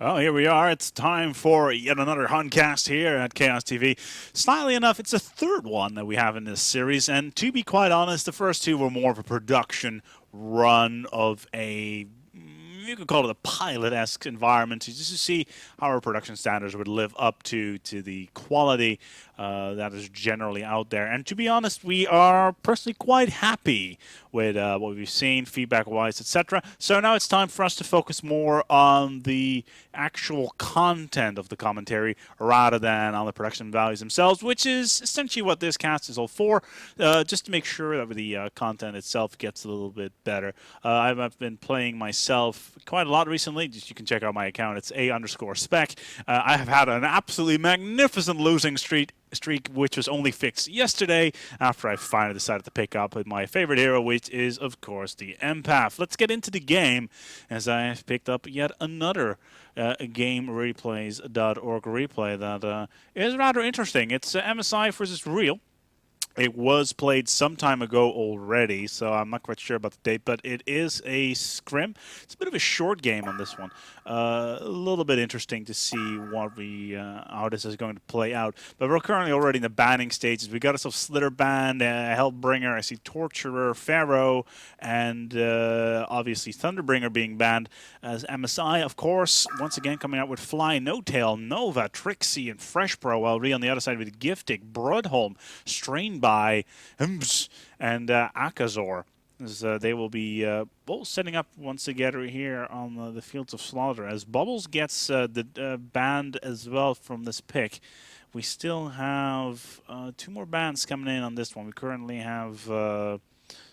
Well, here we are. It's time for yet another Huncast here at Kaos TV. Slightly enough, it's the third one that we have in this series, and to be quite honest, the first two were more of a production run of a, you could call it a pilot-esque environment, just to see how our production standards would live up to the quality that is generally out there. And to be honest, we are personally quite happy with what we've seen, feedback-wise, etc. So now it's time for us to focus more on the actual content of the commentary rather than on the production values themselves, which is essentially what this cast is all for, just to make sure that the content itself gets a little bit better. I've been playing myself quite a lot recently. Just you can check out my account. It's a_spec. I have had an absolutely magnificent losing streak, which was only fixed yesterday after I finally decided to pick up with my favorite hero, which is, of course, the empath. Let's get into the game, as I have picked up yet another GameReplays.org replay that is rather interesting. It's MSI versus Real. It was played some time ago already, so I'm not quite sure about the date, but it is a scrim. It's a bit of a short game on this one. A little bit interesting to see what how this is going to play out. But we're currently already in the banning stages. We got ourselves Slither banned, Hellbringer, I see Torturer, Pharaoh, and obviously Thunderbringer being banned. As MSI, of course, once again coming out with Fly, No Tail, Nova, Trixie, and Fresh Pro, while Re on the other side with Giftig, Broodholm, Strain by and Akazor. As, they will be both setting up once together here on the Fields of Slaughter. As Bubbles gets banned as well from this pick, we still have two more bans coming in on this one. We currently have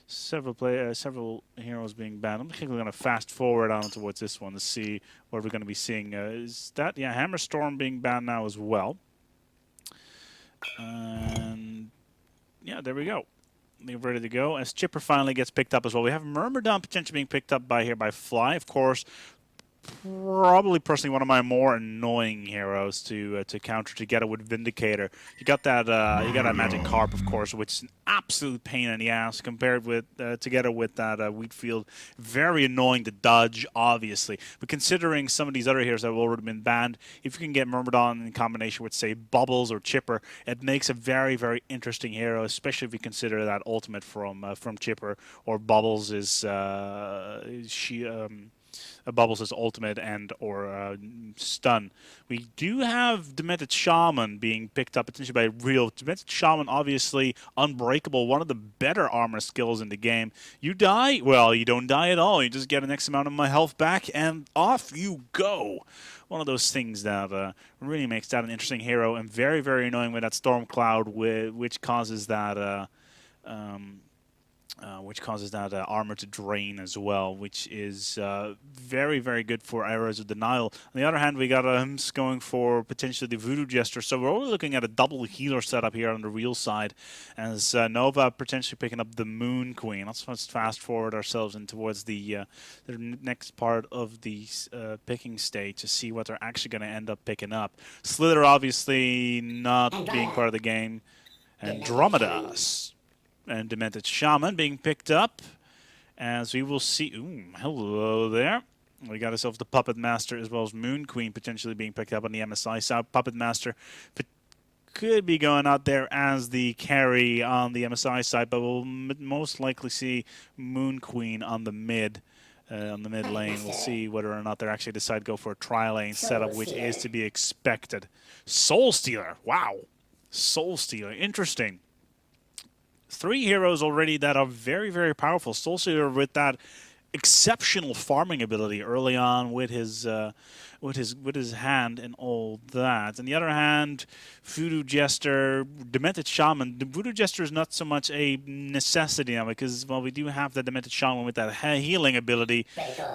several heroes being banned. I'm going to fast forward on towards this one to see what we're going to be seeing. Is that, yeah, Hammerstorm being banned now as well. And yeah, there we go. They're ready to go. As Chipper finally gets picked up as well. We have Myrmidon potentially being picked up by Fly, of course. Probably personally one of my more annoying heroes to counter together with Vindicator. You got that Magic Carp, of course, which is an absolute pain in the ass compared with together with that Wheatfield. Very annoying to dodge, obviously. But considering some of these other heroes that have already been banned, if you can get Myrmidon in combination with, say, Bubbles or Chipper, it makes a very, very interesting hero, especially if you consider that ultimate from Chipper, or Bubbles is Bubbles' ultimate and or stun. We do have Demented Shaman being picked up potentially by Real. Demented Shaman, obviously unbreakable, one of the better armor skills in the game. You die? Well, you don't die at all. You just get an X amount of my health back, and off you go. One of those things that really makes that an interesting hero, and very, very annoying with that Storm Cloud, which causes that armor to drain as well, which is very, very good for Arrows of Denial. On the other hand, we got Hims going for potentially the Voodoo Jester, so we're only looking at a double healer setup here on the Real side, as Nova potentially picking up the Moon Queen. Let's fast forward ourselves in towards the next part of the picking stage to see what they're actually going to end up picking up. Slither obviously not being part of the game, and Andromedas and Demented Shaman being picked up, as we will see. Ooh, hello there. We got ourselves the Puppet Master as well as Moon Queen potentially being picked up on the MSI side. Puppet Master could be going out there as the carry on the MSI side, but we'll most likely see Moon Queen on the mid lane. We'll see whether or not they actually decide to go for a tri-lane setup, which is to be expected. Soul Stealer. Wow. Soul Stealer. Interesting. 3 heroes already that are very, very powerful. Soul Stealer with that exceptional farming ability early on with his hand and all that. On the other hand, Voodoo Jester, Demented Shaman. The Voodoo Jester is not so much a necessity now because, well, we do have the Demented Shaman with that healing ability,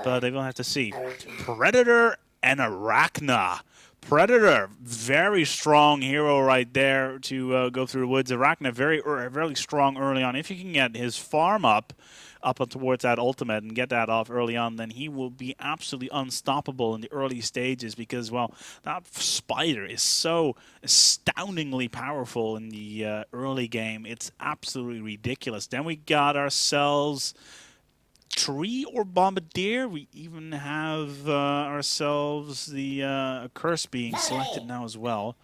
but they will have to see. Predator and Arachna. Predator, very strong hero right there to go through the woods. Arachna, very strong early on. If you can get his farm up towards that ultimate and get that off early on, then he will be absolutely unstoppable in the early stages because, well, that spider is so astoundingly powerful in the early game. It's absolutely ridiculous. Then we got ourselves tree or bombardier. We even have ourselves the curse being selected now as well.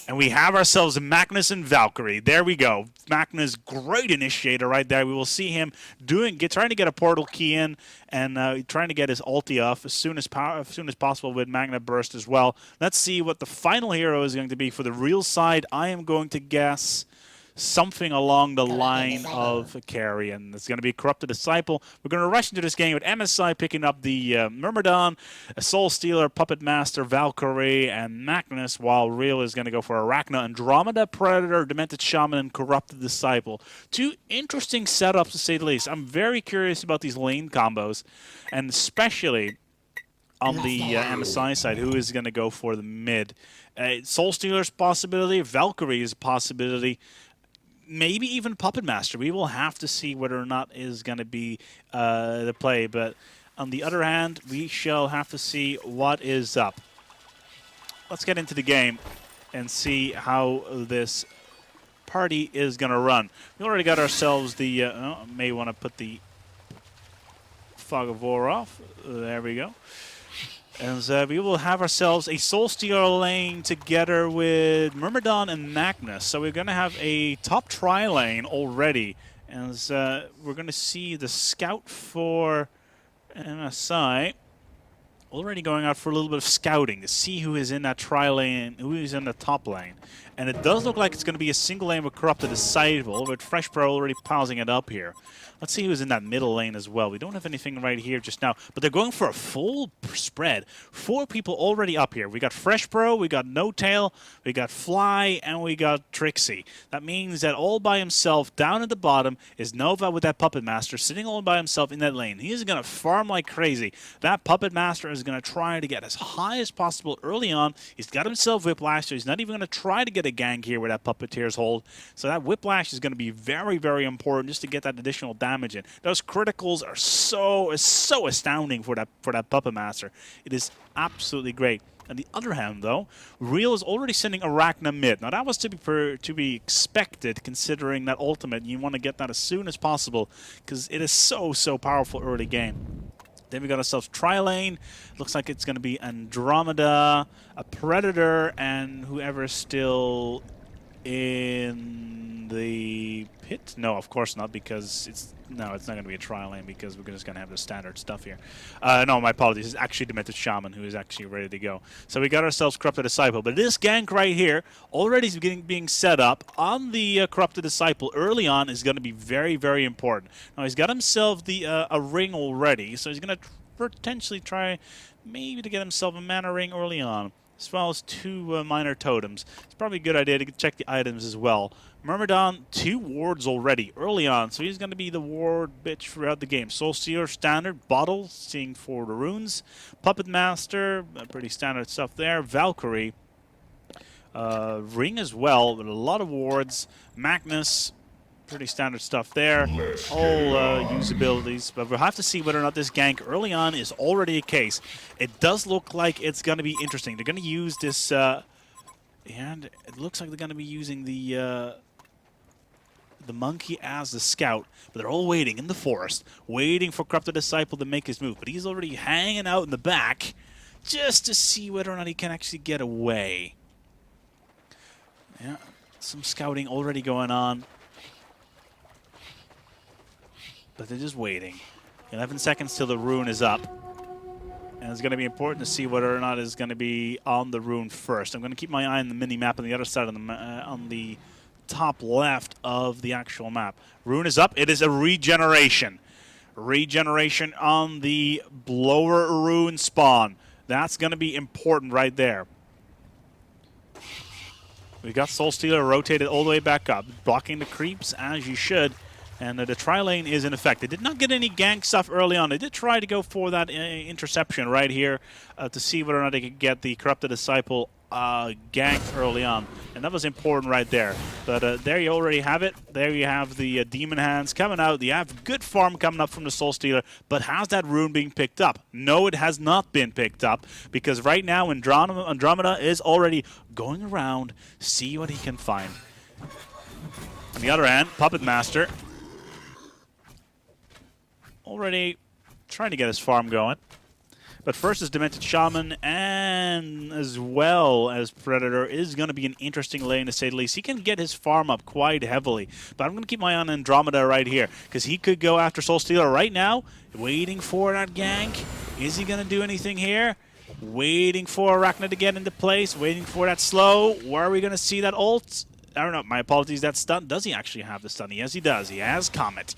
And we have ourselves Magnus and Valkyrie. There we go. Magnus, great initiator right there. We will see him trying to get a portal key in and trying to get his ulti off as soon as possible with Magna Burst as well. Let's see what the final hero is going to be for the real side. I am going to guess something along the line of Carrion. It's going to be Corrupted Disciple. We're going to rush into this game with MSI picking up the Myrmidon, a Soul Stealer, Puppet Master, Valkyrie, and Magnus, while Real is going to go for Arachna, Andromeda, Predator, Demented Shaman, and Corrupted Disciple. Two interesting setups, to say the least. I'm very curious about these lane combos, and especially on the MSI side, who is going to go for the mid. Soul Stealer's a possibility, Valkyrie is a possibility, maybe even Puppet Master. We will have to see whether or not is going to be the play. But on the other hand, we shall have to see what is up. Let's get into the game and see how this party is going to run. We already got ourselves the... may want to put the Fog of War off. There we go. And we will have ourselves a Soul Stealer lane together with Myrmidon and Magnus. So we're going to have a top try lane already. As we're going to see the scout for MSI already going out for a little bit of scouting to see who is in that try lane, who is in the top lane. And it does look like it's going to be a single lane with Corrupted Disciple, with Fresh Pro already pausing it up here. Let's see who's in that middle lane as well. We don't have anything right here just now, but they're going for a full spread. 4 people already up here. We got Fresh Pro, we got No Tail, we got Fly, and we got Trixie. That means that all by himself down at the bottom is Nova with that Puppet Master sitting all by himself in that lane. He is going to farm like crazy. That Puppet Master is going to try to get as high as possible early on. He's got himself Whiplash, so he's not even going to try to get a gank here where that Puppeteer's hold. So that Whiplash is going to be very, very important just to get that additional damage in. Those criticals are so astounding for that Puppet Master. It is absolutely great. On the other hand, though, Real is already sending Arachna mid. Now, that was to be expected, considering that ultimate. You want to get that as soon as possible, because it is so powerful early game. Then we got ourselves Tri-Lane. Looks like it's going to be Andromeda, a Predator, and whoever is still in the pit. No, of course not, because it's not going to be a Tri-Lane, because we're just going to have the standard stuff here. No, my apologies. It's actually Demented Shaman who is actually ready to go. So we got ourselves Corrupted Disciple. But this gank right here already is being set up on the Corrupted Disciple early on is going to be very, very important. Now, he's got himself a ring already, so he's going to potentially try maybe to get himself a mana ring early on, as well as 2 minor totems. It's probably a good idea to check the items as well. Myrmidon, 2 wards already early on, so he's going to be the ward bitch throughout the game. Soul Stealer, standard. Bottle, seeing for the runes. Puppet Master, pretty standard stuff there. Valkyrie, ring as well, with a lot of wards. Magnus, pretty standard stuff there. All usabilities, but we'll have to see whether or not this gank early on is already a case. It does look like it's going to be interesting. They're going to use this, and it looks like they're going to be using the monkey as the scout, but they're all waiting in the forest, waiting for Corrupted Disciple to make his move. But he's already hanging out in the back just to see whether or not he can actually get away. Yeah, some scouting already going on, but they're just waiting. 11 seconds till the rune is up. And it's going to be important to see whether or not it's going to be on the rune first. I'm going to keep my eye on the mini-map on the other side of on the top left of the actual map. Rune is up. It is a regeneration. Regeneration on the lower rune spawn. That's going to be important right there. We got Soul Stealer rotated all the way back up, blocking the creeps as you should. And the Tri-Lane is in effect. They did not get any gank stuff early on. They did try to go for that interception right here to see whether or not they could get the Corrupted Disciple ganked early on. And that was important right there. But there you already have it. There you have the Demon Hands coming out. You have good farm coming up from the Soul Stealer. But how's that rune being picked up? No, it has not been picked up. Because right now Andromeda is already going around, see what he can find. On the other hand, Puppet Master already trying to get his farm going. But first is Demented Shaman, and as well as Predator is going to be an interesting lane, to say the least. He can get his farm up quite heavily, but I'm going to keep my eye on Andromeda right here, because he could go after Soul Stealer right now, waiting for that gank. Is he going to do anything here? Waiting for Arachna to get into place, waiting for that slow. Where are we going to see that ult? I don't know, my apologies, that stun. Does he actually have the stun? Yes, he does. He has Comet.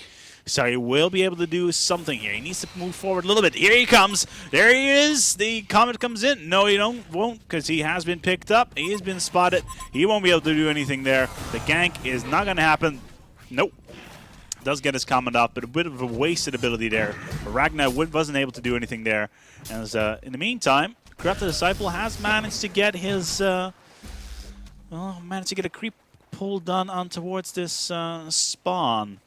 So he will be able to do something here. He needs to move forward a little bit. Here he comes. There he is. The Comet comes in. No, he won't, because he has been picked up. He has been spotted. He won't be able to do anything there. The gank is not going to happen. Nope. Does get his Comet off, but a bit of a wasted ability there. Ragnar wasn't able to do anything there. As in the meantime, Corrupted Disciple has managed to get his, managed to get a creep pull done on towards this spawn.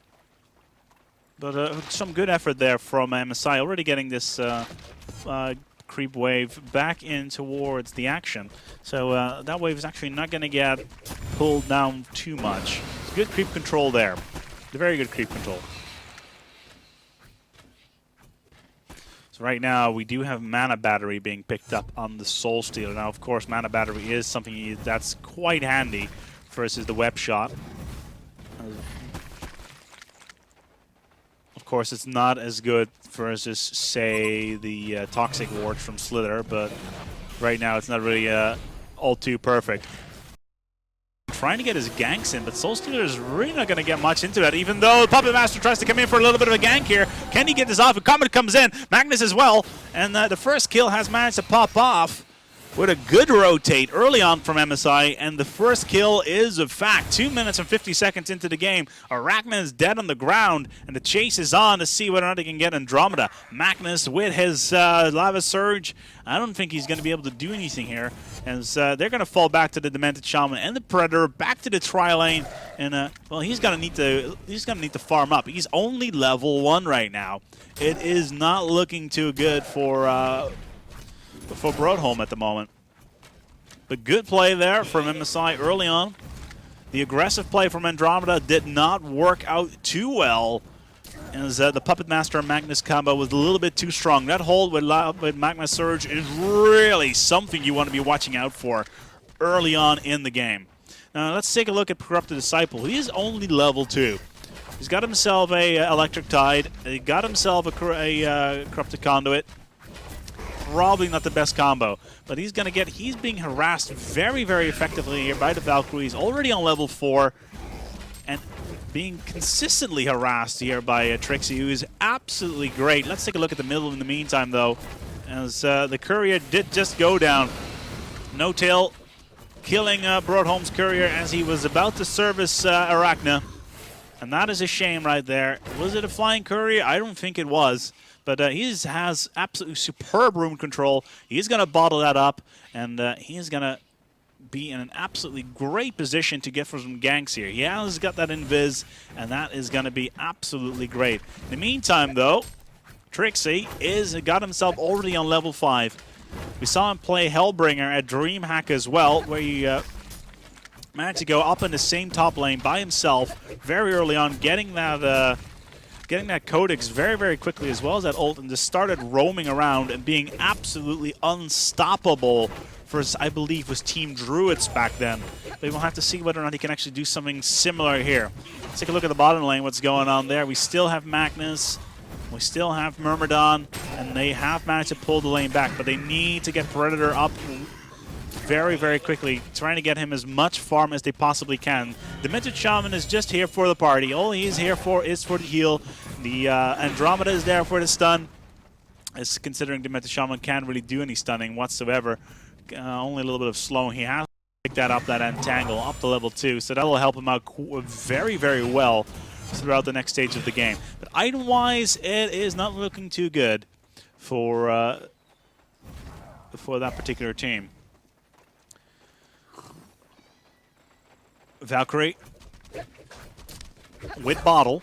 But some good effort there from MSI, already getting this creep wave back in towards the action. So that wave is actually not going to get pulled down too much. It's good creep control there. Very good creep control. So right now we do have Mana Battery being picked up on the Soul Stealer. Now, of course, Mana Battery is something that's quite handy versus the web shot. Of course, it's not as good versus, say, the Toxic Ward from Slither, but right now it's not really all too perfect. Trying to get his ganks in, but Soul Stealer is really not going to get much into that, even though Puppet Master tries to come in for a little bit of a gank here. Can he get this off? A Comet comes in, Magnus as well, and the first kill has managed to pop off with a good rotate early on from MSI, and the first kill is a fact. 2 minutes and 50 seconds into the game. Arachna is dead on the ground, and the chase is on to see whether or not they can get Andromeda. Magnus with his Lava Surge. I don't think he's going to be able to do anything here, as they're going to fall back to the Demented Shaman and the Predator, back to the tri lane, and well, he's going to need to farm up. He's only level 1 right now. It is not looking too good for Broadholm at the moment. But good play there from MSI early on. The aggressive play from Andromeda did not work out too well, as the Puppet Master and Magnus combo was a little bit too strong. That hold with Magma Surge is really something you want to be watching out for early on in the game. Now let's take a look at Corrupted Disciple. He is only level 2. He's got himself a Electric Tide. He got himself a Corrupted Conduit. Probably not the best combo, but he's being harassed very, very effectively here by the Valkyries, already on level 4, and being consistently harassed here by Trixie, who is absolutely great. Let's take a look at the middle in the meantime, though, as the Courier did just go down. No Tail killing Broadholm's Courier as he was about to service Arachna, and that is a shame right there. Was it a Flying Courier? I don't think it was. But he has absolutely superb room control. He's going to bottle that up, and he is going to be in an absolutely great position to get for some ganks here. He has got that invis, and that is going to be absolutely great. In the meantime, though, Trixie got himself already on level 5. We saw him play Hellbringer at DreamHack as well, where he managed to go up in the same top lane by himself very early on, getting that Codex very, very quickly, as well as that ult, and just started roaming around and being absolutely unstoppable for, I believe, was Team Druids back then. But we'll have to see whether or not he can actually do something similar here. Let's take a look at the bottom lane, what's going on there. We still have Magnus, we still have Myrmidon, and they have managed to pull the lane back, but they need to get Predator up very, very quickly, trying to get him as much farm as they possibly can. Demented Shaman is just here for the party. All he's here for is for the heal. The Andromeda is there for the stun, as considering Demented Shaman can't really do any stunning whatsoever. Only a little bit of slow. He has to pick that up, that Entangle, up to level 2, so that'll help him out very, very well throughout the next stage of the game. But item-wise, it is not looking too good for that particular team. Valkyrie with Bottle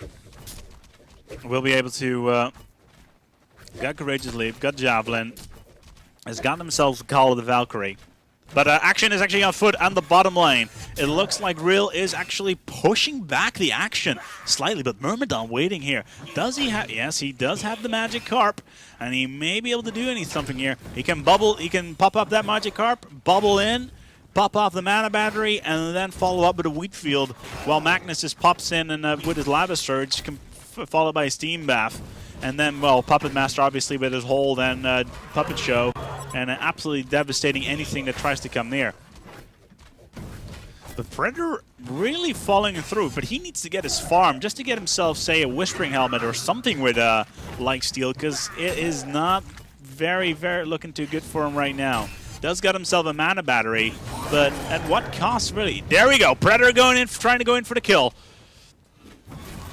will be able to got Courageous Leap, got Javelin, has gotten themselves a Call of the Valkyrie. But action is actually on foot on the bottom lane. It looks like Real is actually pushing back the action slightly, but Myrmidon waiting here. Does he have... Yes, he does have the Magic Carp, and he may be able to do something here. He can bubble, he can pop up that Magic Carp, bubble in, pop off the Mana Battery, and then follow up with a Wheat Field, while Magnus just pops in and with his Lava Surge, followed by a Steam Bath. And then, well, Puppet Master obviously with his hold and Puppet Show, and absolutely devastating anything that tries to come near. The Predator really following through, but he needs to get his farm just to get himself, say, a Whispering Helmet or something with Light Steel, because it is not very looking too good for him right now. Does get himself a Mana Battery, but at what cost, really? There we go. Predator going in, trying to go in for the kill.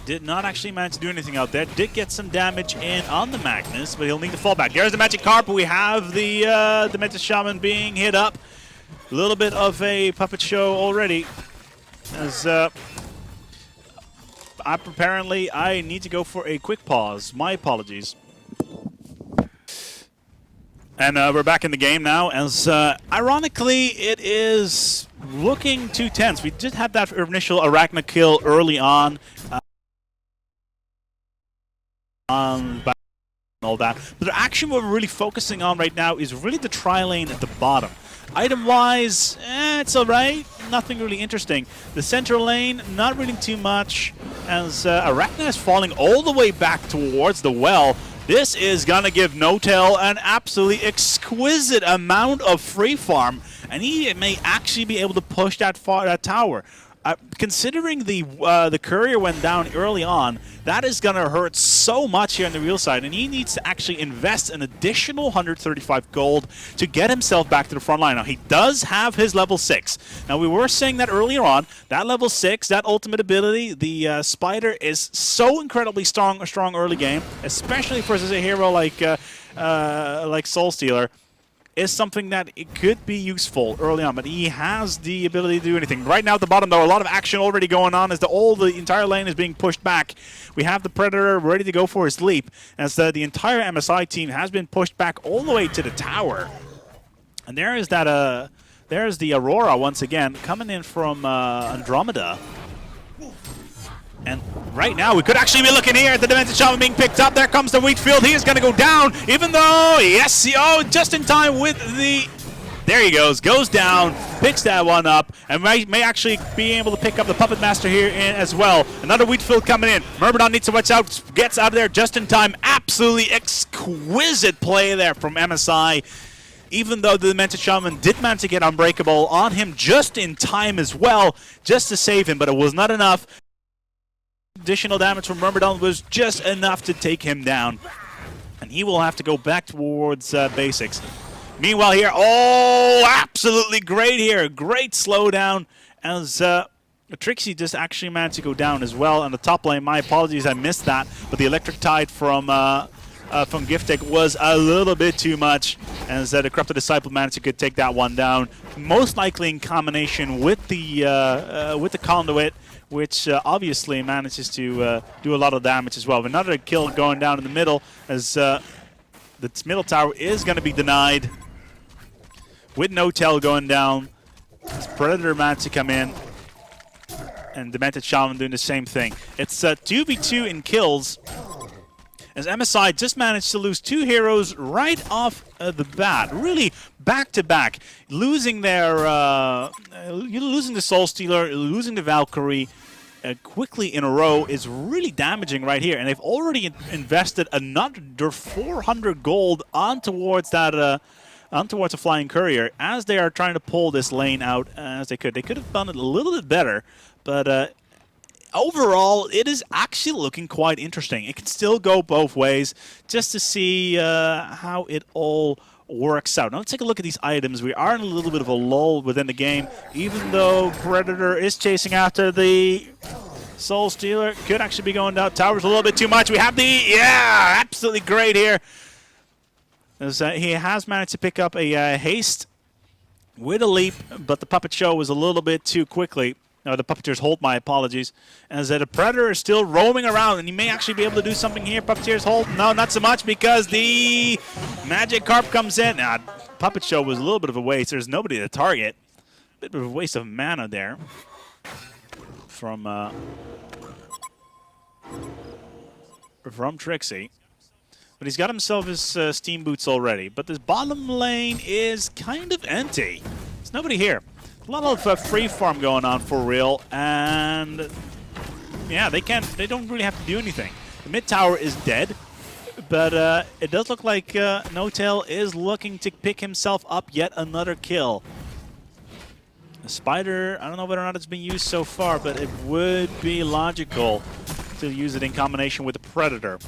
Did not actually manage to do anything out there. Did get some damage in on the Magnus, but he'll need to fall back. There's the Magic Carp. We have the Demented Shaman being hit up. A little bit of a Puppet Show already. As apparently I need to go for a quick pause. My apologies. And we're back in the game now, as ironically it is looking too tense. We did have that initial Arachna kill early on. All that, but the action we're really focusing on right now is really the tri-lane at the bottom. Item-wise, it's alright, nothing really interesting. The center lane, not really too much, as Arachna is falling all the way back towards the well. This is gonna give No-Tail an absolutely exquisite amount of free farm, and he may actually be able to push that tower. Considering the courier went down early on, that is going to hurt so much here on the Real side, and he needs to actually invest an additional 135 gold to get himself back to the front line. Now, he does have his level 6. Now, we were saying that earlier on, that level 6, that ultimate ability, the Spider, is so incredibly strong early game, especially for a hero like Soul Stealer. Is something that it could be useful early on, but he has the ability to do anything. Right now at the bottom, though, a lot of action already going on as the entire lane is being pushed back. We have the Predator ready to go for his leap, as the entire MSI team has been pushed back all the way to the tower. And there is that, there's the Aurora once again coming in from Andromeda. And right now, we could actually be looking here at the Demented Shaman being picked up. There comes the Wheat Field. He is going to go down, even though, yes, just in time with the... There he goes down, picks that one up, and may actually be able to pick up the Puppet Master here as well. Another Wheat Field coming in. Myrmidon needs to watch out, gets out of there just in time. Absolutely exquisite play there from MSI. Even though the Demented Shaman did manage to get Unbreakable on him just in time as well, just to save him, but it was not enough. Additional damage from Myrmidon was just enough to take him down, and he will have to go back towards basics. Meanwhile here, oh, absolutely great here. Great slowdown as Trixie just actually managed to go down as well on the top lane. My apologies, I missed that, but the Electric Tide from Giftek was a little bit too much, as the Corrupted Disciple managed to take that one down, most likely in combination with the Conduit, which obviously manages to do a lot of damage as well. Another kill going down in the middle, as the middle tower is going to be denied, with No-Tail going down. As Predator managed to come in, and Demented Shaman doing the same thing. It's 2v2 in kills, as MSI just managed to lose 2 heroes right off the bat, really back-to-back, losing losing the Soul Stealer, losing the Valkyrie quickly in a row is really damaging right here, and they've already invested another 400 gold on towards a Flying Courier as they are trying to pull this lane out as they could. They could have done it a little bit better, but overall, it is actually looking quite interesting. It can still go both ways, just to see how it all works out. Now let's take a look at these items. We are in a little bit of a lull within the game, even though Predator is chasing after the Soul Stealer. Could actually be going down. Tower's a little bit too much. We have absolutely great here. As, he has managed to pick up a haste with a leap, but the Puppet Show was a little bit too quickly. No, the Puppeteer's hold, my apologies. As the Predator is still roaming around, and he may actually be able to do something here. Puppeteer's hold, no, not so much, because the Magic Carp comes in. Puppet Show was a little bit of a waste. There's nobody to target. Bit of a waste of mana there from Trixie. But he's got himself his steam boots already. But this bottom lane is kind of empty. There's nobody here. A lot of free farm going on for real, and yeah, they don't really have to do anything. The mid tower is dead, but it does look like No-Tail is looking to pick himself up yet another kill. The spider, I don't know whether or not it's been used so far, but it would be logical to use it in combination with the Predator.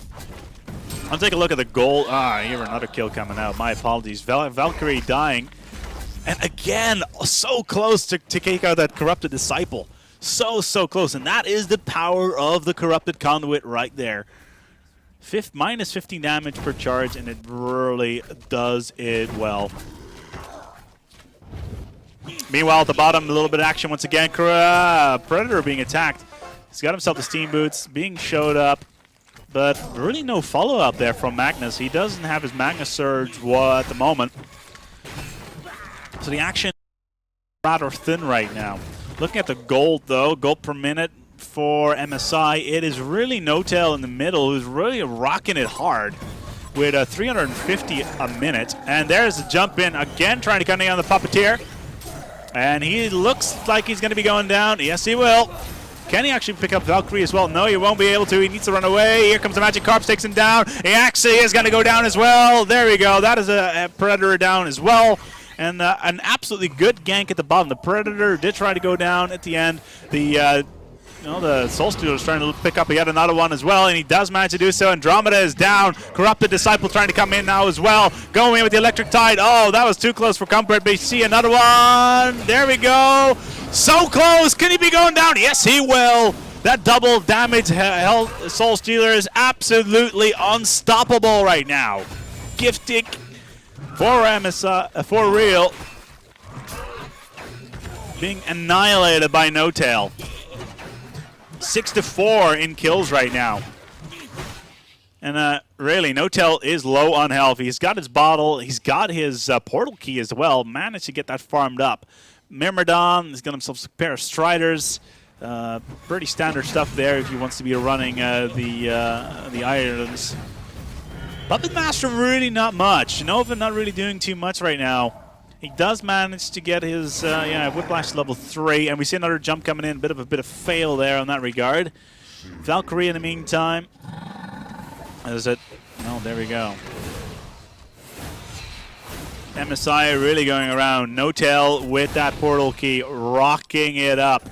I'll take a look at the goal. Here another kill coming out. My apologies. Valkyrie dying. And again, so close to take out that Corrupted Disciple. So close. And that is the power of the Corrupted Conduit right there. Minus 15 damage per charge, and it really does it well. Meanwhile, at the bottom, a little bit of action once again. Predator being attacked. He's got himself the steam boots, being showed up. But really no follow-up there from Magnus. He doesn't have his Magnus Surge at the moment. So the action is rather thin right now. Looking at the gold, though, gold per minute for MSI, it is really No-Tail in the middle who's really rocking it hard with 350 a minute. And there's a jump in again, trying to cut in on the Puppeteer. And he looks like he's going to be going down. Yes, he will. Can he actually pick up Valkyrie as well? No, he won't be able to. He needs to run away. Here comes the Magic Carp, takes him down. He actually is going to go down as well. There we go. That is a Predator down as well. And an absolutely good gank at the bottom. The Predator did try to go down at the end. The Soul Stealer is trying to pick up yet another one as well, and he does manage to do so. Andromeda is down. Corrupted Disciple trying to come in now as well. Going in with the Electric Tide. Oh, that was too close for comfort, but you see another one. There we go. So close. Can he be going down? Yes, he will. That double damage Soul Stealer is absolutely unstoppable right now. Gifting for MSI, for real. Being annihilated by No-Tail. 6-4 in kills right now. And really, No-Tail is low on health. He's got his bottle. He's got his portal key as well. Managed to get that farmed up. Myrmidon has got himself a pair of Striders. Pretty standard stuff there if he wants to be running the items. Puppet Master really not much. Nova not really doing too much right now. He does manage to get his Whiplash level 3, and we see another jump coming in. A bit of fail there on that regard. Valkyrie in the meantime. Is it? No, there we go. MSI really going around. No-Tail with that portal key, rocking it up.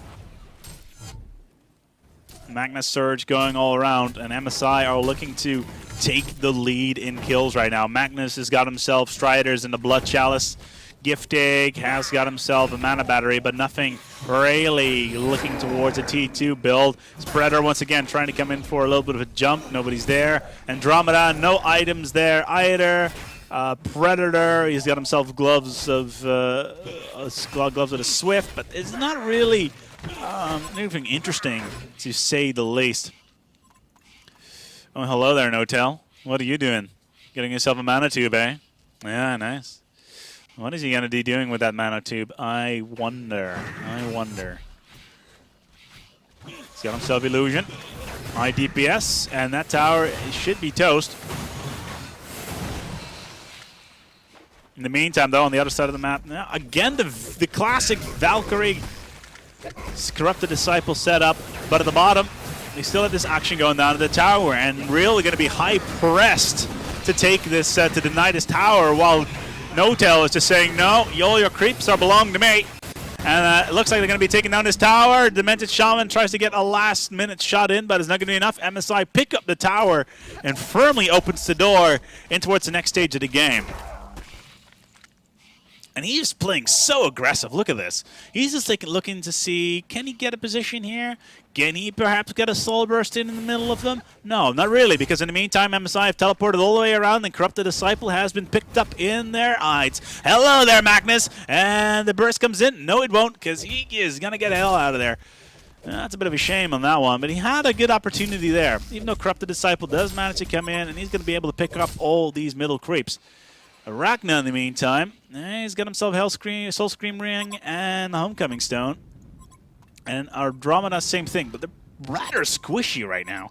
Magnus Surge going all around, and MSI are looking to take the lead in kills right now. Magnus has got himself Striders and the Blood Chalice. Giftig has got himself a mana battery, but nothing really looking towards a T2 build. Spreader once again trying to come in for a little bit of a jump. Nobody's there. Andromeda, no items there either. Predator, he's got himself gloves of gloves with a Swift, but it's not really anything interesting to say the least. Oh, hello there, No-Tail. What are you doing? Getting yourself a mana tube, eh? Yeah, nice. What is he going to be doing with that mana tube? I wonder. He's got himself Illusion. High DPS, and that tower should be toast. In the meantime, though, on the other side of the map, now, again, the classic Valkyrie Corrupted Disciple setup, but at the bottom, they still have this action going down to the tower, and really going to be high-pressed to take this, to deny this tower, while No-Tail is just saying, no, all your creeps are belong to me. And it looks like they're going to be taking down this tower. Demented Shaman tries to get a last-minute shot in, but it's not going to be enough. MSI pick up the tower and firmly opens the door in towards the next stage of the game. And he's playing so aggressive. Look at this. He's just like looking to see, can he get a position here? Can he perhaps get a soul burst in the middle of them? No, not really, because in the meantime, MSI have teleported all the way around, and Corrupted Disciple has been picked up in their eyes. Hello there, Magnus! And the burst comes in. No, it won't, because he is going to get the hell out of there. That's a bit of a shame on that one, but he had a good opportunity there. Even though Corrupted Disciple does manage to come in, and he's going to be able to pick up all these middle creeps. Arachna, in the meantime, he's got himself Soul Scream Ring and the Homecoming Stone. And Andromeda, same thing, but they're rather squishy right now.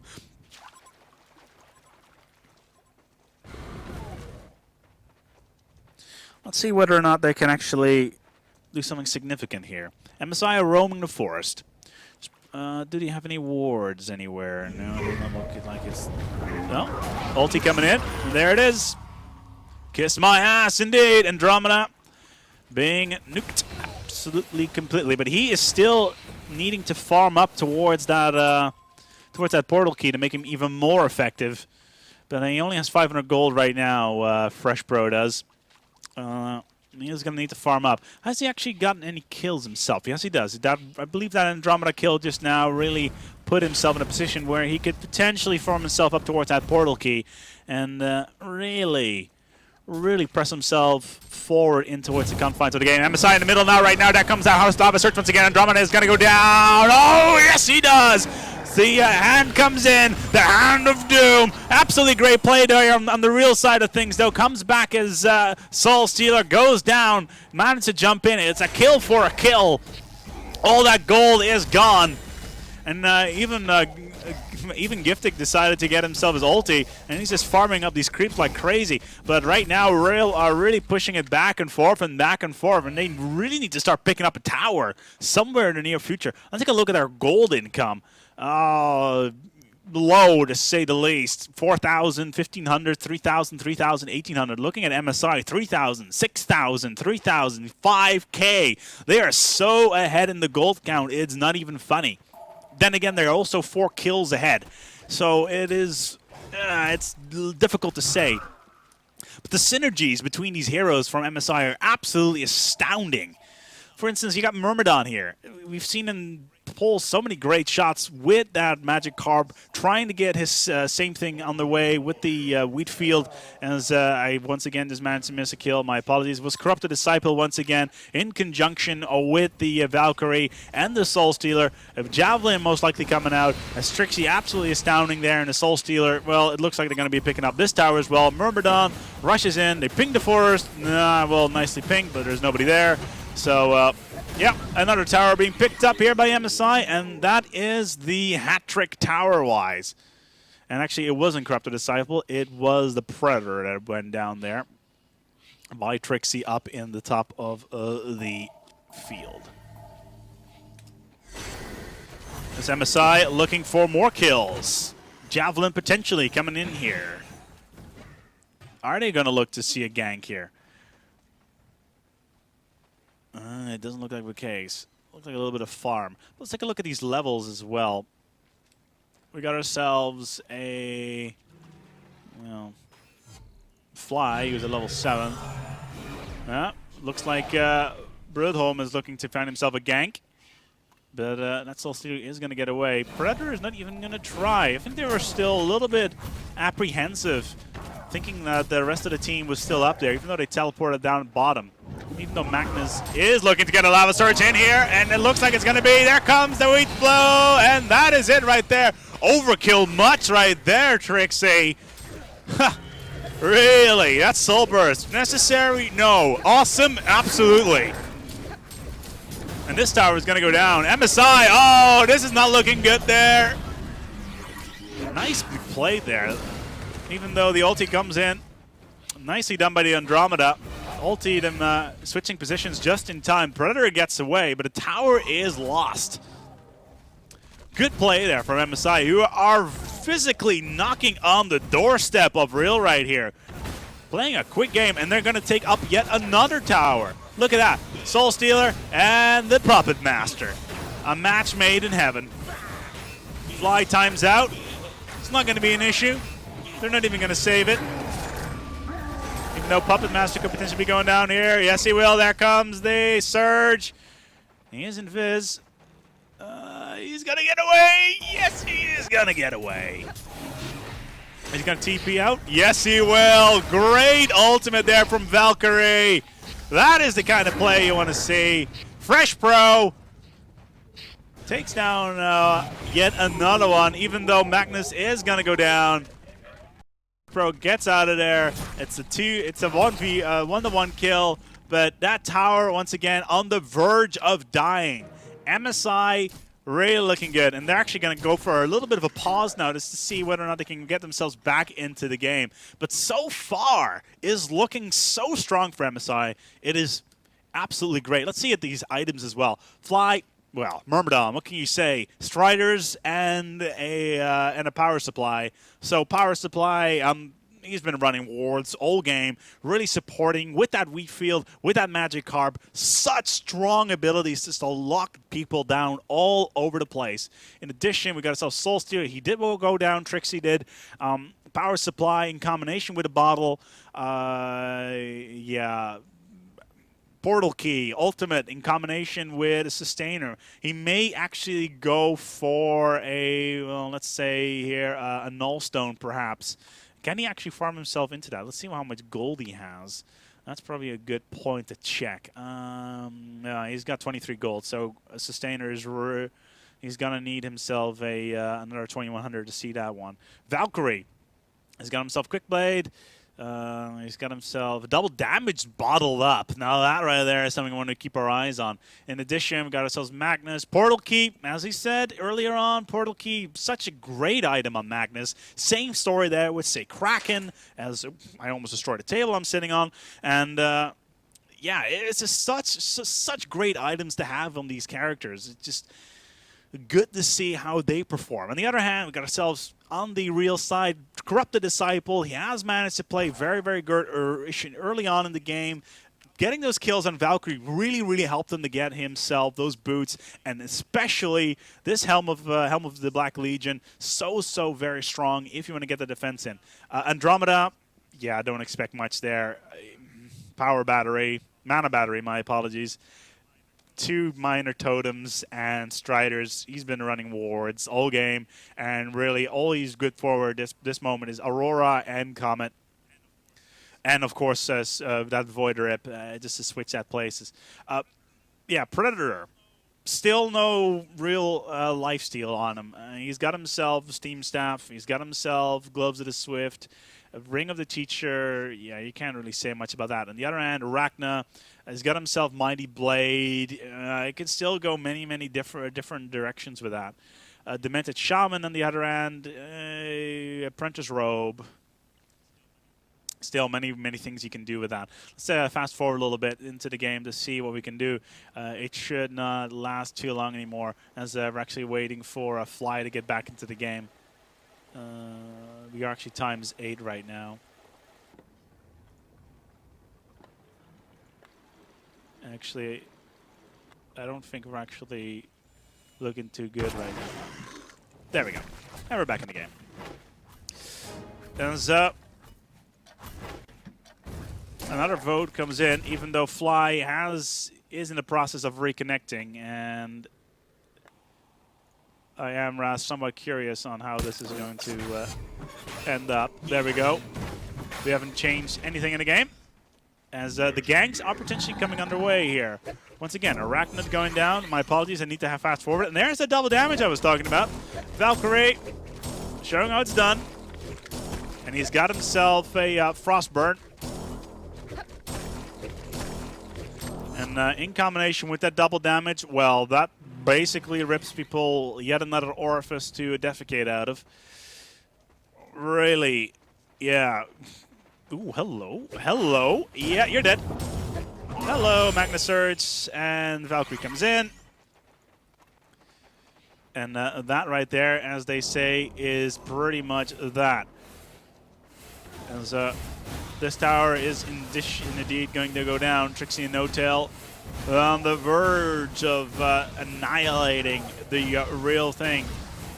Let's see whether or not they can actually do something significant here. MSI are roaming the forest. Do they have any wards anywhere? No, it doesn't look like it's... No. Ulti coming in. There it is. Kiss my ass, indeed. Andromeda being nuked absolutely completely. But he is still needing to farm up towards that portal key to make him even more effective. But he only has 500 gold right now, Fresh Bro does. He's going to need to farm up. Has he actually gotten any kills himself? Yes, he does. I believe that Andromeda kill just now really put himself in a position where he could potentially farm himself up towards that portal key and really press himself forward in towards the confines of the game. MSI in the middle now, right now. That comes out. House Lava search once again. Andromeda is going to go down. Oh, yes, he does. The hand comes in, the Hand of Doom. Absolutely great play there on the real side of things, though. Comes back as Soul Stealer goes down, manages to jump in. It's a kill for a kill. All that gold is gone. And even Giftic decided to get himself his ulti, and he's just farming up these creeps like crazy. But right now, Real are really pushing it back and forth, and they really need to start picking up a tower somewhere in the near future. Let's take a look at our gold income. Low, to say the least. 4,000, 1,500, 3,000, 3,000, 1,800. Looking at MSI, 3,000, 6,000, 3,000, 5K. They are so ahead in the gold count, it's not even funny. Then again, they're also 4 kills ahead. So it's difficult to say. But the synergies between these heroes from MSI are absolutely astounding. For instance, you got Myrmidon here. We've seen him pull so many great shots with that Magic Carb, trying to get his same thing on the way with the Wheat Field. As I once again just managed to miss a kill. My apologies. Was Corrupted Disciple once again in conjunction with the Valkyrie and the Soul Stealer. Javelin most likely coming out. As Trixie absolutely astounding there, and the Soul Stealer, well, it looks like they're going to be picking up this tower as well. Myrmidon rushes in. They ping the forest. Well, nicely pinged, but there's nobody there. So, yeah, another tower being picked up here by MSI, and that is the hat-trick tower-wise. And actually, it wasn't Corrupted Disciple. It was the Predator that went down there by Trixie up in the top of the field. This MSI looking for more kills. Javelin potentially coming in here. Are they going to look to see a gank here? It doesn't look like the case. Looks like a little bit of farm. Let's take a look at these levels as well. We got ourselves a, well, Fly. He was at level 7. Looks like Broodholm is looking to find himself a gank. But that Soul Stealer is going to get away. Predator is not even going to try. I think they were still a little bit apprehensive, thinking that the rest of the team was still up there, even though they teleported down bottom. Even though Magnus is looking to get a Lava Surge in here, and it looks like it's going to be, there comes the Wheat Blow, and that is it right there. Overkill much right there, Trixie. Really? That's Soul Burst. Necessary? No. Awesome? Absolutely. And this tower is going to go down. MSI, oh, this is not looking good there. Nice play there. Even though the ulti comes in, nicely done by the Andromeda. Ulti them switching positions just in time. Predator gets away, but the tower is lost. Good play there from MSI, who are physically knocking on the doorstep of Real right here. Playing a quick game, and they're going to take up yet another tower. Look at that. Soul Stealer and the Puppet Master. A match made in heaven. Fly times out. It's not going to be an issue. They're not even going to save it. Even though Puppet Master could potentially be going down here. Yes, he will. There comes the Surge. He is in Fizz. He's going to get away. Yes, he is going to get away. He's going to TP out. Yes, he will. Great ultimate there from Valkyrie. That is the kind of play you want to see. Fresh Pro takes down yet another one, even though Magnus is going to go down. Pro gets out of there. It's a 1-to-1 kill, but that tower once again on the verge of dying. MSI really looking good, and they're actually going to go for a little bit of a pause now just to see whether or not they can get themselves back into the game. But so far is looking so strong for MSI. It is absolutely great. Let's see at these items as well. Fly. Well, Myrmidon, what can you say? Striders and a power supply. So power supply, he's been running wards all game, really supporting with that wheat field, with that magic carp. Such strong abilities just to lock people down all over the place. In addition, we got ourselves Soul Steal. He did go down. Trixie did. Power supply in combination with a bottle. Yeah. Portal Key, Ultimate in combination with a Sustainer. He may actually go for a, well, let's say here, a Null Stone perhaps. Can he actually farm himself into that? Let's see how much gold he has. That's probably a good point to check. He's got 23 gold, so a Sustainer is... he's going to need himself another 2100 to see that one. Valkyrie has got himself Quick Blade. He's got himself a double damage bottled up. Now that right there is something we want to keep our eyes on. In addition, we got ourselves Magnus. Portal Key, as he said earlier on, Portal Key, such a great item on Magnus. Same story there with, say, Kraken, as I almost destroyed a table I'm sitting on. And, yeah, it's just such great items to have on these characters. It's just good to see how they perform. On the other hand, we got ourselves on the real side, Corrupted Disciple. He has managed to play very, very good early on in the game. Getting those kills on Valkyrie really, really helped him to get himself those boots, and especially this Helm of the Black Legion. So very strong if you want to get the defense in. Andromeda, yeah, I don't expect much there. Mana battery, my apologies. 2 minor totems and striders. He's been running wards all game, and really all he's good for this moment is Aurora and Comet. And of course, that Void Rip, just to switch that places. Yeah, Predator. Still no real lifesteal on him. He's got himself Steam Staff. He's got himself Gloves of the Swift. Ring of the Teacher, yeah, you can't really say much about that. On the other hand, Arachna has got himself Mighty Blade. It can still go many different directions with that. Demented Shaman on the other hand, Apprentice Robe. Still many things you can do with that. Let's fast forward a little bit into the game to see what we can do. It should not last too long anymore, as we're actually waiting for a Fly to get back into the game. We are actually ×8 right now. Actually, I don't think we're actually looking too good right now. There we go. And we're back in the game. Ends up. Another vote comes in, even though Fly is in the process of reconnecting, and I am somewhat curious on how this is going to end up. There we go. We haven't changed anything in the game, as the gangs are potentially coming underway here. Once again, Arachnid going down. My apologies, I need to have fast forward. And there's the double damage I was talking about. Valkyrie showing how it's done. And he's got himself a Frostburn. And in combination with that double damage, well, that basically rips people yet another orifice to defecate out of. Really, yeah. Ooh, hello. Hello. Yeah, you're dead. Hello, Magnus Surge. And Valkyrie comes in. And that right there, as they say, is pretty much that. As this tower is indeed going to go down. Trixie and No-Tail on the verge of annihilating the real thing.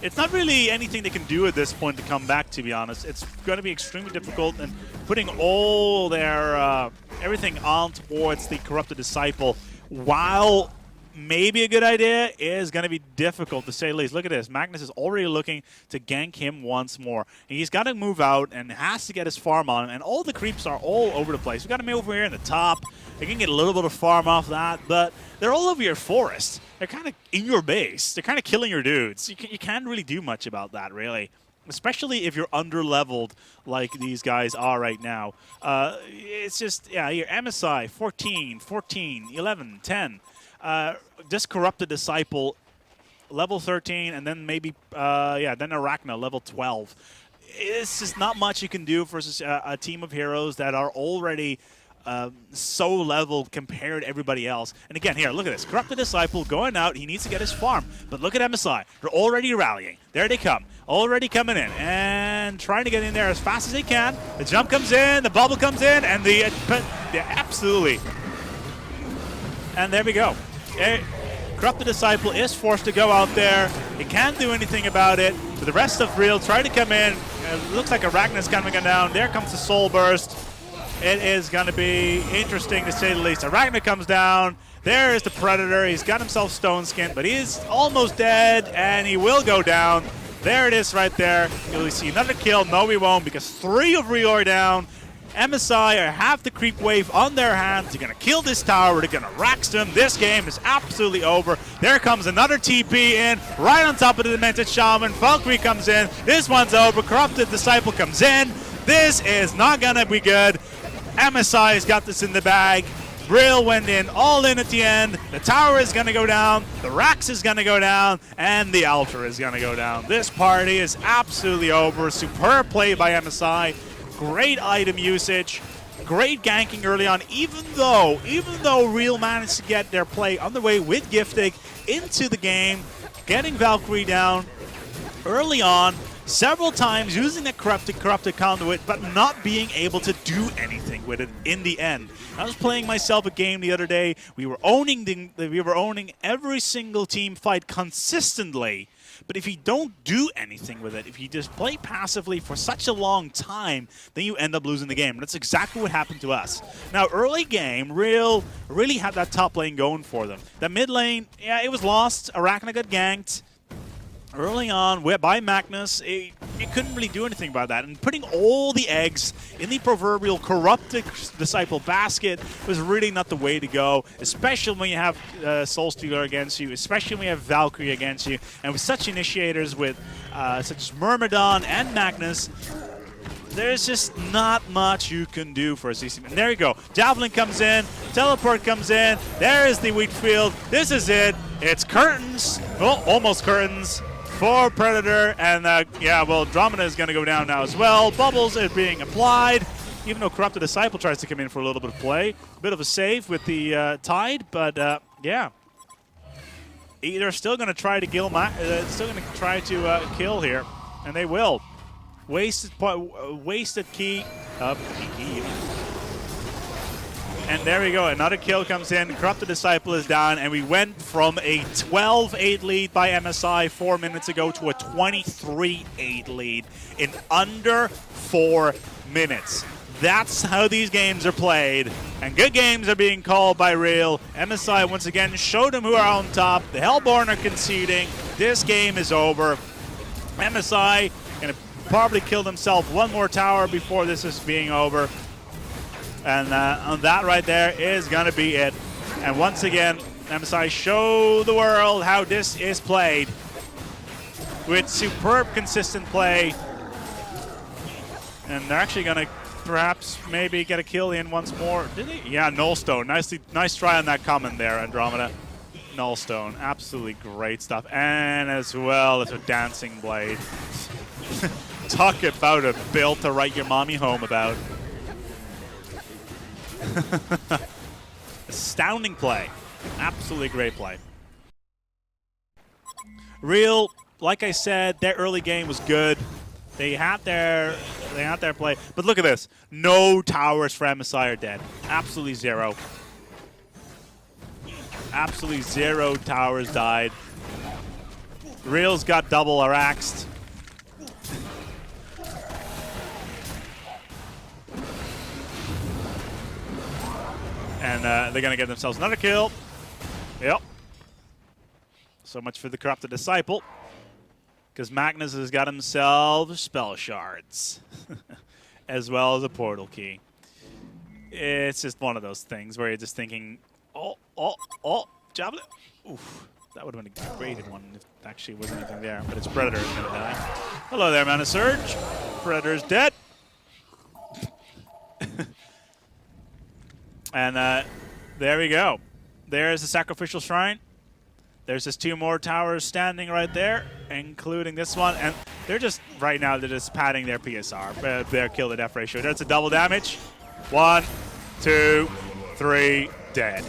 It's not really anything they can do at this point to come back, to be honest. It's going to be extremely difficult, and putting all their everything on towards the Corrupted Disciple, while maybe a good idea, is going to be difficult, to say the least. Look at this. Magnus is already looking to gank him once more. He's got to move out and has to get his farm on him, and all the creeps are all over the place. We've got him over here in the top. They can get a little bit of farm off that, but they're all over your forest. They're kind of in your base. They're kind of killing your dudes. You can't really do much about that, really. especially if you're under-leveled like these guys are right now. It's just, yeah, here, MSI, 14, 14, 11, 10. Just Corrupted Disciple, level 13, and then maybe, then Arachna, level 12. It's just not much you can do versus a team of heroes that are already so leveled compared to everybody else. And again, here, look at this. Corrupted Disciple going out. He needs to get his farm. But look at MSI. They're already rallying. There they come. Already coming in. And trying to get in there as fast as they can. The jump comes in. The bubble comes in. And absolutely. And there we go. Corrupted Disciple is forced to go out there. He can't do anything about it. So the rest of Real try to come in. It looks like Arachna's coming down. There comes the Soul Burst. It is going to be interesting to say the least. Arachna comes down. There is the Predator. He's got himself Stone Skin, but he is almost dead, and he will go down. There it is right there. You'll see another kill. No, we won't, because 3 of Rio are down. MSI are half the creep wave on their hands. They're going to kill this tower. They're going to rax them. This game is absolutely over. There comes another TP in, right on top of the Demented Shaman. Valkyrie comes in. This one's over. Corrupted Disciple comes in. This is not going to be good. MSI has got this in the bag. Brill went in, all in at the end. The tower is going to go down. The Rax is going to go down. And the Altar is going to go down. This party is absolutely over. Superb play by MSI. Great item usage. Great ganking early on. Even though Real managed to get their play on the way with Giftig into the game, getting Valkyrie down early on, several times using the corrupted conduit, but not being able to do anything with it in the end. I was playing myself a game the other day. We were owning every single team fight consistently. But if you don't do anything with it, if you just play passively for such a long time, then you end up losing the game. And that's exactly what happened to us. Now, early game, Real really had that top lane going for them. The mid lane, yeah, it was lost. Arachna got ganked. Early on, by Magnus, it couldn't really do anything about that. And putting all the eggs in the proverbial Corrupted Disciple basket was really not the way to go, especially when you have Soul Stealer against you, especially when you have Valkyrie against you. And with such initiators with such as Myrmidon and Magnus, there's just not much you can do for a CC. And there you go. Javelin comes in. Teleport comes in. There is the wheat field. This is it. It's curtains. Well, almost curtains for Predator. And, Andromeda is going to go down now as well. Bubbles are being applied. Even though Corrupted Disciple tries to come in for a little bit of play. A bit of a save with the Tide. But, yeah. They're still going to try to kill here. And they will. Wasted key. And there we go. Another kill comes in. Corrupted Disciple is down. And we went from a 12-8 lead by MSI 4 minutes ago to a 23-8 lead in under 4 minutes. That's how these games are played. And good games are being called by Real. MSI once again showed them who are on top. The Hellborn are conceding. This game is over. MSI going to probably kill themselves one more tower before this is being over. And on that right there is going to be it. And once again, MSI show the world how this is played. With superb, consistent play. And they're actually going to perhaps maybe get a kill in once more. Did he? Yeah, Nullstone. Nice try on that comment there, Andromeda. Nullstone. Absolutely great stuff. And as well as a Dancing Blade. Talk about a build to write your mommy home about. Astounding play. Absolutely great play. Real, like I said, their early game was good. They had their play. But look at this. No towers for MSI are dead. Absolutely zero. Absolutely 0 towers died. Real's got double Araxed. And they're going to get themselves another kill. Yep. So much for the Corrupted Disciple. Because Magnus has got himself spell shards. As well as a portal key. It's just one of those things where you're just thinking, oh, Javelin. Oof. That would have been a graded one if there actually wasn't anything there. But it's Predator is going to die. Hello there, Mana Surge. Predator's dead. And there we go. There's the Sacrificial Shrine. There's just 2 more towers standing right there, including this one. And they're just, right now, they're just padding their PSR, their kill to death ratio. That's a double damage. 1, 2, 3, dead.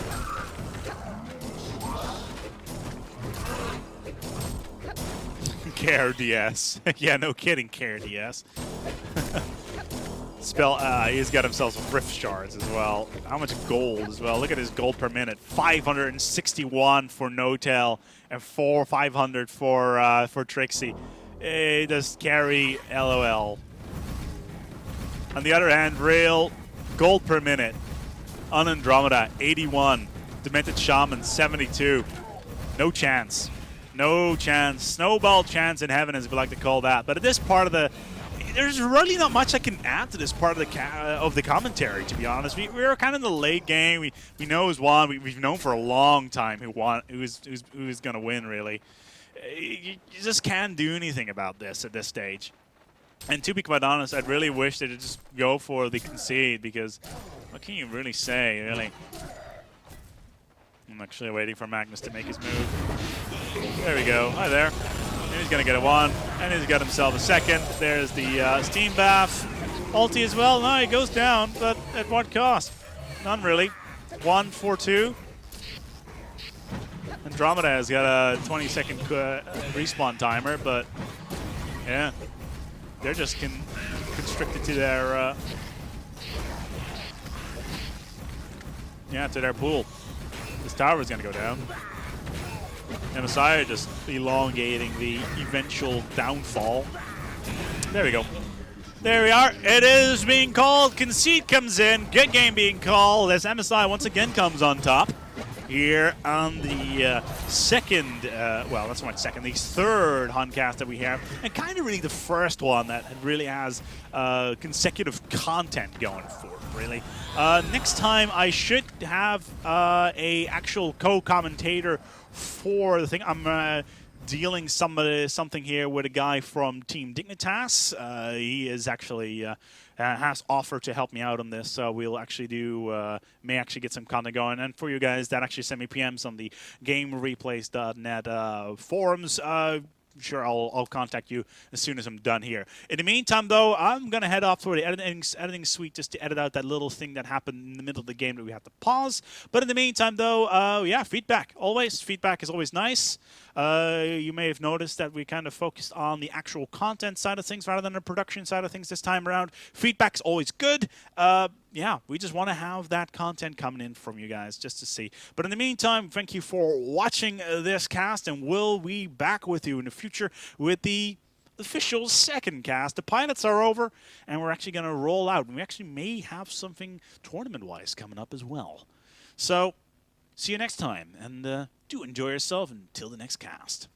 Care DS. Yeah, no kidding, Care DS. He's got himself some rift shards as well. How much gold as well? Look at his gold per minute. 561 for No-Tail and 500 for Trixie. He does carry LOL. On the other hand, real gold per minute. On Andromeda, 81. Demented Shaman, 72. No chance. No chance. Snowball chance in heaven, as we like to call that. But at this part of the... There's really not much I can add to this part of the commentary, to be honest. We were kind of in the late game. We know who's won. We've known for a long time who's going to win, really. You just can't do anything about this at this stage. And to be quite honest, I'd really wish they'd just go for the concede, because what can you really say, really? I'm actually waiting for Magnus to make his move. There we go. Hi there. And he's going to get a 1, and he's got himself a 2nd. There's the Steam Bath. Ulti as well. No, he goes down, but at what cost? None, really. 1 for 2. Andromeda has got a 20-second respawn timer, but yeah, they're just constricted to their to their pool. This tower is going to go down. And Messiah just elongating the eventual downfall. There we go. There we are. It is being called. Concede comes in. Good game being called as MSI once again comes on top here on the second, well, that's not second, the third Huncast that we have. And kind of really the first one that really has consecutive content going for it, really. Next time I should have a actual co-commentator for the thing. I'm dealing something here with a guy from Team Dignitas. He is actually has offered to help me out on this, so we'll actually may actually get some content going. And for you guys that actually send me PMs on the GameReplays.net forums, sure, I'll contact you as soon as I'm done here. In the meantime, though, I'm going to head off to the editing suite just to edit out that little thing that happened in the middle of the game that we have to pause. But in the meantime, though, yeah, feedback. Always. Feedback is always nice. You may have noticed that we kind of focused on the actual content side of things rather than the production side of things this time around. Feedback's always good. Yeah, we just want to have that content coming in from you guys just to see. But in the meantime, thank you for watching this cast, and we'll be back with you in the future with the official second cast. The pilots are over, and we're actually going to roll out. And we actually may have something tournament-wise coming up as well. So, see you next time, and do enjoy yourself until the next cast.